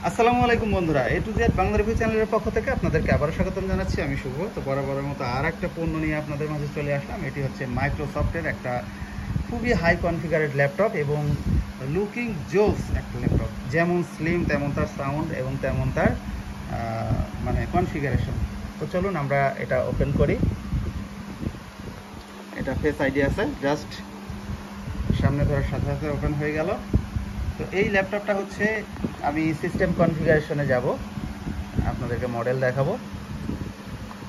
আসসালামু আলাইকুম বন্ধুরা, এ টু জেড বাংলা রিভিউ চ্যানেলের পক্ষ থেকে আপনাদেরকে আবারও স্বাগতম জানাচ্ছি। আমি শুভ। তো বরাবরের মতো আর একটা পণ্য নিয়ে আপনাদের মাঝে চলে আসলাম। এটি হচ্ছে মাইক্রোসফটের একটা খুবই হাই কনফিগারেড ল্যাপটপ এবং লুকিং জোস একটা ল্যাপটপ। যেমন স্লিম তেমন তার সাউন্ড এবং তেমন তার মানে কনফিগারেশন। তো চলুন আমরা এটা ওপেন করি। এটা ফেস আইডি আছে, জাস্ট সামনে ধরার সাথে সাথে ওপেন হয়ে গেল। তো এই ল্যাপটপটা হচ্ছে, আমি সিস্টেম কনফিগারেশনে যাব, আপনাদেরকে মডেল দেখাবো।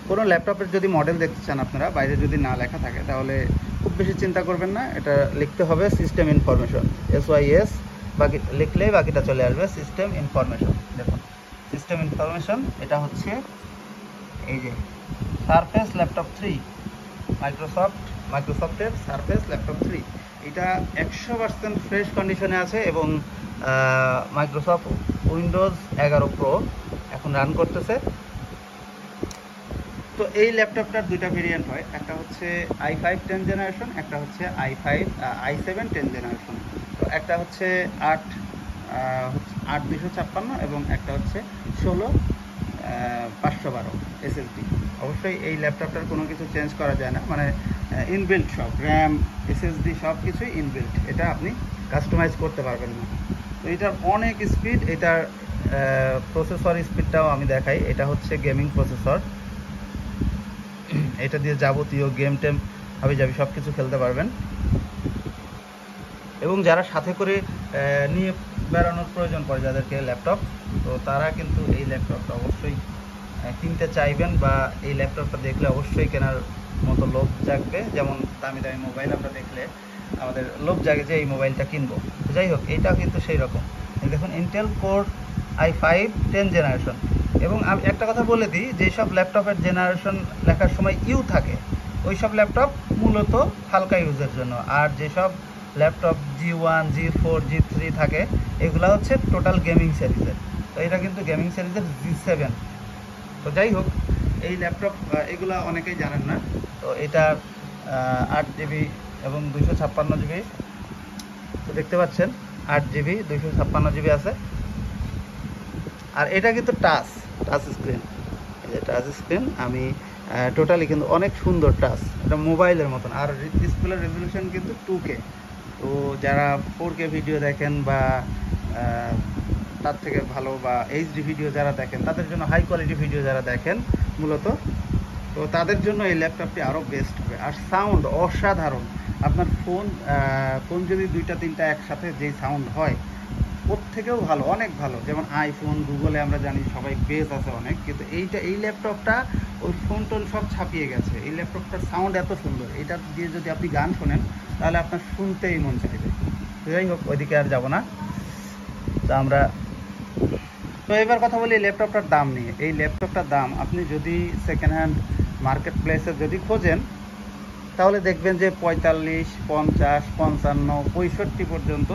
কোনো ল্যাপটপের যদি মডেল দেখতে চান আপনারা, বাইরে যদি না লেখা থাকে তাহলে খুব বেশি চিন্তা করবেন না, এটা লিখতে হবে সিস্টেম ইনফরমেশন, SYS, বাকি লিখলেই বাকিটা চলে আসবে। সিস্টেম ইনফরমেশন, দেখুন সিস্টেম ইনফরমেশন, এটা হচ্ছে এই যে সারফেস ল্যাপটপ 3, মাইক্রোসফটের সারফেস ল্যাপটপ 3। এটা 100% ফ্রেশ কন্ডিশনে আছে এবং মাইক্রোসফট উইন্ডোজ 11 প্রো এখন রান করতেছে। তো এই ল্যাপটপটার দুইটা ভেরিয়েন্ট হয়, একটা হচ্ছে i5 10 জেনারেশন, একটা হচ্ছে i7 10 জেনারেশন। তো একটা হচ্ছে 8 256 এবং একটা হচ্ছে 16 512 SSD। অবশ্যই এই ল্যাপটপটার কোনো কিছু চেঞ্জ করা যায় না, মানে ইনবিল্ট সব র্যাম SSD সব কিছুই ইনবিল্ট, এটা আপনি কাস্টমাইজ করতে পারবেন না। তো এটার অনেক স্পিড, এটার প্রসেসর স্পিডটাও আমি দেখাই। এটা হচ্ছে গেমিং প্রসেসর, এটা দিয়ে যাবতীয় গেম টেম হাবিজাবি সব কিছু খেলতে পারবেন। এবং যারা সাথে করে নিয়ে বেড়ানোর প্রয়োজন পড়ে যাদেরকে ল্যাপটপ, তো তারা কিন্তু এই ল্যাপটপটা অবশ্যই কিনতে চাইবেন, বা এই ল্যাপটপটা দেখলে অবশ্যই কেনার মতো লোভ জাগবে। যেমন দামি দামি মোবাইল আমরা দেখলে আমাদের লোভ জাগে যে এই মোবাইলটা কিনবো। যাই হোক, এইটা কিন্তু সেই রকম। দেখুন ইন্টেল কোর i5 10 জেনারেশন। এবং আমি একটা কথা বলে দিই, যেসব ল্যাপটপের জেনারেশন লেখার সময় ইউ থাকে ওই সব ল্যাপটপ মূলত হালকা ইউজের জন্য, আর যেসব ল্যাপটপ G1 G4 G3 থাকে এগুলো হচ্ছে টোটাল গেমিং সিরিজের। তো এটা কিন্তু গেমিং সিরিজের G7। তো যাই হোক, এই ল্যাপটপ এগুলো অনেকেই জানেন না। তো এটা 8GB এবং 256GB। তো দেখতে পাচ্ছেন 8GB 256GB আছে। আর এটা কিন্তু টাচ স্ক্রিন, এই যে টাচ স্ক্রিন, আমি টোটালি কিন্তু অনেক সুন্দর টাচ, এটা মোবাইলের মতন। আর ডিসপ্লে রেজলিউশন কিন্তু 2K। তো যারা 4K ভিডিও দেখেন বা তার থেকে ভালো বা HD ভিডিও যারা দেখেন, তাদের জন্য হাই কোয়ালিটি ভিডিও যারা দেখেন মূলত, তো তাদের জন্য এই ল্যাপটপটি আরও বেস্ট হবে। আর সাউন্ড অসাধারণ। আপনার ফোন যদি 2টা 3টা একসাথে যেই সাউন্ড হয় ওর থেকেও ভালো, অনেক ভালো। যেমন আইফোন, গুগলে আমরা জানি সবাই বেস আছে অনেক, কিন্তু এই ল্যাপটপটা ওই ফোন টোন সব ছাপিয়ে গেছে। এই ল্যাপটপটার সাউন্ড এত সুন্দর, এটা দিয়ে যদি আপনি গান শোনেন তাহলে আপনার শুনতেই মন চাইবে। যাই হোক, ওইদিকে আর যাব না। তো এবার কথা বলি ল্যাপটপটার দাম নিয়ে। এই ল্যাপটপটার দাম আপনি যদি সেকেন্ড হ্যান্ড মার্কেট প্লেসে যদি খোঁজেন তাহলে দেখবেন যে 45, 50, 55, 65 পর্যন্ত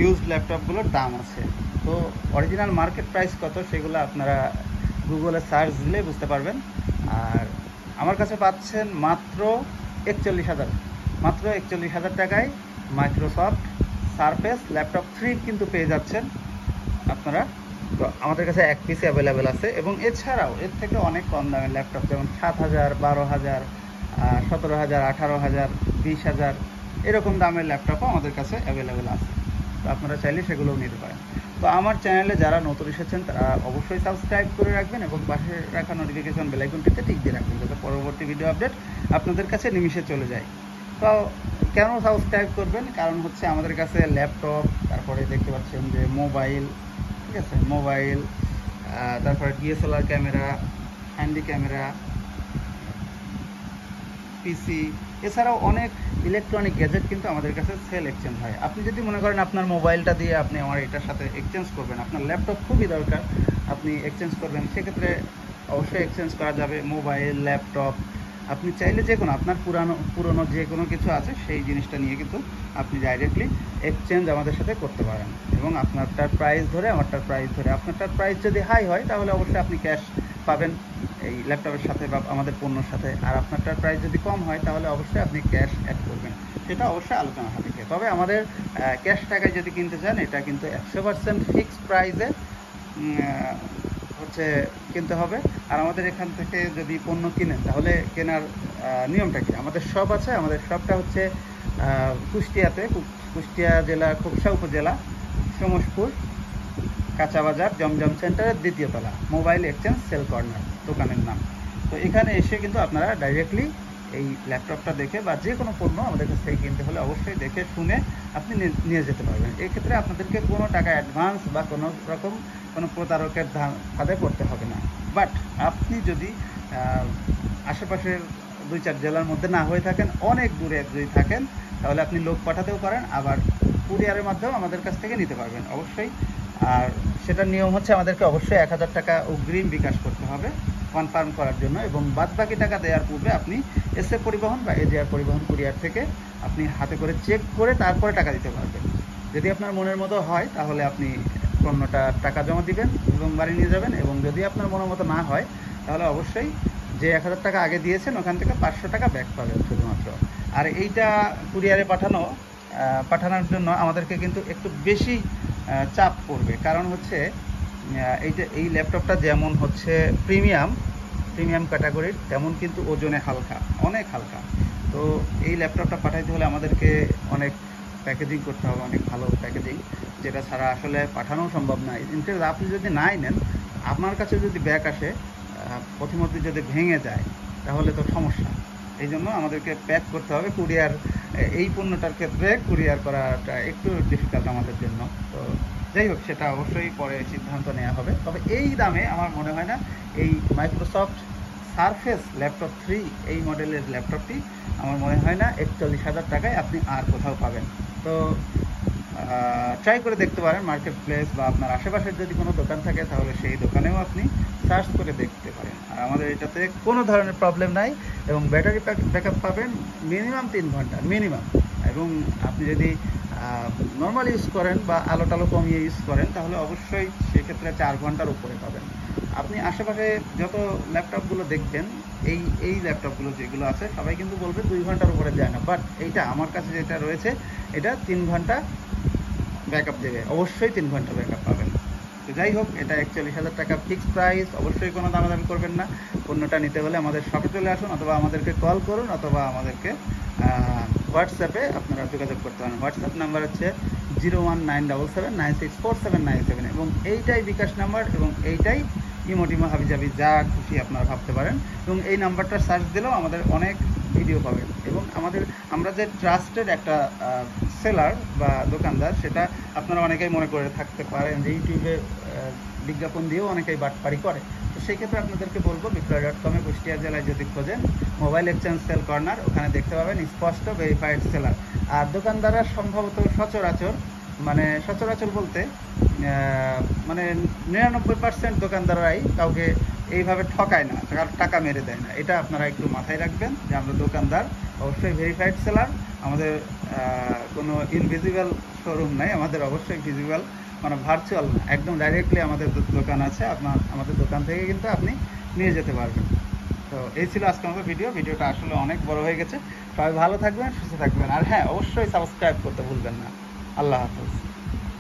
ইউজড ল্যাপটপগুলোর দাম আছে। তো অরিজিনাল মার্কেট প্রাইস কত সেগুলো আপনারা গুগলে সার্চ দিলে বুঝতে পারবেন। আর আমার কাছে পাচ্ছেন মাত্র 41,000, মাত্র 41,000 টাকায় মাইক্রোসফট সারফেস ল্যাপটপ 3 কিন্তু পেয়ে যাচ্ছেন আপনারা। তো আমাদের কাছে এক পিস অ্যাভেলেবেল আছে, এবং এছাড়াও এর থেকে অনেক কম দামের ল্যাপটপ, যেমন 7,000, 12,000, 17,000, 18,000, 20,000 এরকম দামের ল্যাপটপও আমাদের কাছে অ্যাভেলেবেল আছে। তো আপনারা চাইলে সেগুলোও নিতে পারেন। তো আমার চ্যানেলে যারা নতুন এসেছেন তারা অবশ্যই সাবস্ক্রাইব করে রাখবেন এবং পাশে রাখা নোটিফিকেশন বেল আইকনটিতে টিক দিয়ে রাখবেন, যাতে পরবর্তী ভিডিও আপডেট আপনাদের কাছে নিমিষে চলে যায়। তো কেন সাবস্ক্রাইব করবেন? কারণ হচ্ছে আমাদের কাছে ল্যাপটপ, তারপরে দেখতে পাচ্ছেন যে মোবাইল, ঠিক আছে, মোবাইল, তারপরে DSLR ক্যামেরা, হ্যান্ডি ক্যামেরা, পিসি, এছাড়াও অনেক ইলেকট্রনিক গ্যাজেট কিন্তু আমাদের কাছে সেল এক্সচেঞ্জ হয়। আপনি যদি মনে করেন আপনার মোবাইলটা দিয়ে আপনি আমার এটার সাথে এক্সচেঞ্জ করবেন, আপনার ল্যাপটপ খুবই দরকার, আপনি এক্সচেঞ্জ করবেন, সেক্ষেত্রে অবশ্যই এক্সচেঞ্জ করা যাবে। মোবাইল, ল্যাপটপ, আপনি চাইলে যে কোনো আপনার পুরনো যে কোনো কিছু আছে সেই জিনিসটা নিয়ে কিন্তু আপনি ডাইরেক্টলি এক্সচেঞ্জ আমাদের সাথে করতে পারেন। এবং আপনারটার প্রাইস ধরে আমারটার প্রাইস ধরে, আপনারটার প্রাইস যদি হাই হয় তাহলে অবশ্যই আপনি ক্যাশ পাবেন এই ল্যাপটপের সাথে বা আমাদের পণ্যর সাথে। আর আপনারটার প্রাইস যদি কম হয় তাহলে অবশ্যই আপনি ক্যাশ অ্যাড করবেন, সেটা অবশ্যই আলোচনা সাপেক্ষে। তবে আমাদের ক্যাশ টাকায় যদি কিনতে চান এটা কিন্তু 100% ফিক্সড প্রাইসে হচ্ছে কিনতে হবে। আর আমাদের এখান থেকে যদি পণ্য কিনেন তাহলে কেনার নিয়মটা কি, আমাদের শপ আছে। আমাদের শপটা হচ্ছে কুষ্টিয়াতে, কুষ্টিয়া জেলার খোকসা উপজেলা, সমসপুর কাঁচা বাজার জমজম সেন্টারের 2য় তলা, মোবাইল এক্সচেঞ্জ সেল কর্নার দোকানের নাম। তো এখানে এসে কিন্তু আপনারা ডাইরেক্টলি এই ল্যাপটপটা দেখে বা যে কোনো পণ্য আমাদের কাছ থেকে কিনতে হলে অবশ্যই দেখে শুনে আপনি নিয়ে যেতে পারবেন। এক্ষেত্রে আপনাদেরকে কোনো টাকা অ্যাডভান্স বা কোনো রকম কোনো প্রতারকের ফাঁদে পড়তে হবে না। বাট আপনি যদি আশেপাশের 2-4 জেলার মধ্যে না হয়ে থাকেন, অনেক দূরে যদি থাকেন, তাহলে আপনি লোক পাঠাতেও পারেন, আবার কুরিয়ারের মাধ্যমেও আমাদের কাছ থেকে নিতে পারবেন অবশ্যই। আর সেটার নিয়ম হচ্ছে আমাদেরকে অবশ্যই 1000 টাকা অগ্রিম বিকাশ করতে হবে কনফার্ম করার জন্য, এবং বাদবাকি টাকা দেওয়ার পূর্বে আপনি এসএ পরিবহন বা এজিআর পরিবহন কুরিয়ার থেকে আপনি হাতে করে চেক করে তারপরে টাকা দিতে পারবেন। যদি আপনার মনের মতো হয় তাহলে আপনি পণ্যটা টাকা জমা দিবেন এবং বাড়ি নিয়ে যাবেন, এবং যদি আপনার মনের মতো না হয় তাহলে অবশ্যই যে 1000 টাকা আগে দিয়েছেন ওখান থেকে 500 টাকা ব্যাক পাবেন শুধুমাত্র। আর এইটা কুরিয়ারে পাঠানোর জন্য আমাদেরকে কিন্তু একটু বেশি চাপ পড়বে, কারণ হচ্ছে এই ল্যাপটপটা যেমন হচ্ছে প্রিমিয়াম ক্যাটাগরির, তেমন কিন্তু ওজনে হালকা, অনেক হালকা। তো এই ল্যাপটপটা পাঠাইতে হলে আমাদেরকে অনেক প্যাকেজিং করতে হবে, অনেক ভালো প্যাকেজিং, যেটা ছাড়া আসলে পাঠানো সম্ভব নয়। ইনফ্যাক্ট আপনি যদি নাই নেন, আপনার কাছে যদি ব্যাগ আসে প্রথমত যদি ভেঙে যায় তাহলে তো সমস্যা। এই জন্য আমাদেরকে প্যাক করতে হবে। কুরিয়ার এই পণ্যটার ক্ষেত্রে কুরিয়ার করাটা একটু ডিফিকাল্ট আমাদের জন্য। তো যাই হোক, সেটা অবশ্যই পরে সিদ্ধান্ত নেওয়া হবে। তবে এই দামে আমার মনে হয় না এই মাইক্রোসফট সারফেস ল্যাপটপ 3 এই মডেলের ল্যাপটপটি আমার মনে হয় না 41,000 টাকায় আপনি আর কোথাও পাবেন। তো ট্রাই করে দেখতে পারেন মার্কেট প্লেস বা আপনার আশেপাশের যদি কোনো দোকান থাকে তাহলে সেই দোকানেও আপনি সার্চ করে দেখতে পারেন। আর আমাদের এটাতে কোনো ধরনের প্রবলেম নাই, এবং ব্যাটারি ব্যাকআপ পাবেন মিনিমাম 3 ঘন্টা মিনিমাম। এবং আপনি যদি নর্মাল ইউজ করেন বা আলো টালো কমিয়ে ইউজ করেন তাহলে অবশ্যই সেক্ষেত্রে 4 ঘন্টার উপরে পাবেন। আপনি আশেপাশে যত ল্যাপটপগুলো দেখবেন, এই ল্যাপটপগুলো যেগুলো আছে সবাই কিন্তু বলবে 2 ঘন্টার উপরে যায় না, বাট এইটা আমার কাছে যেটা রয়েছে এটা 3 ঘন্টা ব্যাকআপ দেবে, অবশ্যই 3 ঘন্টা ব্যাকআপ পাবেন। তো যাই হোক, এটা 41,000 টাকা ফিক্সড প্রাইস, অবশ্যই কোনো দামাদামি করবেন না। পণ্যটা নিতে হলে আমাদের শপে চলে আসুন, অথবা আমাদেরকে কল করুন, অথবা আমাদেরকে হোয়াটসঅ্যাপে আপনারা যোগাযোগ করতে পারেন। হোয়াটসঅ্যাপ নাম্বার হচ্ছে 01977964797, এবং এইটাই বিকাশ নাম্বার, এবং এইটাই ইমোটিমো হাবিজাবি যা খুশি আপনারা ভাবতে পারেন। এবং এই নাম্বারটা সার্চ দিলেও আমাদের অনেক ভিডিও পাবেন। এবং আমরা যে ট্রাস্টেড একটা সেলার বা দোকানদার, সেটা আপনারা অনেকেই মনে করে থাকতে পারেন যে ইউটিউবে বিজ্ঞাপন দিয়েও অনেকেই বাটপারি করে। তো সেই ক্ষেত্রে আপনাদেরকে বলবো, বিক্রয়.com-এ কুষ্টিয়া জেলায় যদি খোঁজেন মোবাইল এক্সচেঞ্জ সেল কর্নার, ওখানে দেখতে পাবেন স্পষ্ট ভেরিফাইড সেলার। আর দোকানদাররা সম্ভবত সচরাচর বলতে মানে 99% দোকানদাররাই কাউকে এইভাবে ঠকায় না, টাকা মেরে দেয় না। এটা আপনারা একটু মাথায় রাখবেন যে আমরা দোকানদার, অবশ্যই ভেরিফাইড সেলার। আমাদের কোনো ইনভিজিবল শোরুম নাই, আমাদের অবশ্যই ভিজিবল, মানে ভার্চুয়াল না, একদম ডাইরেক্টলি আমাদের দোকান আছে। আমাদের দোকান থেকে কিন্তু আপনি নিয়ে যেতে পারবেন। তো এই ছিল আজকে আমাদের ভিডিওটা আসলে অনেক বড় হয়ে গেছে। সবাই ভালো থাকবেন, সুস্থ থাকবেন, আর হ্যাঁ, অবশ্যই সাবস্ক্রাইব করতে ভুলবেন না। আল্লাহ হাফেজ।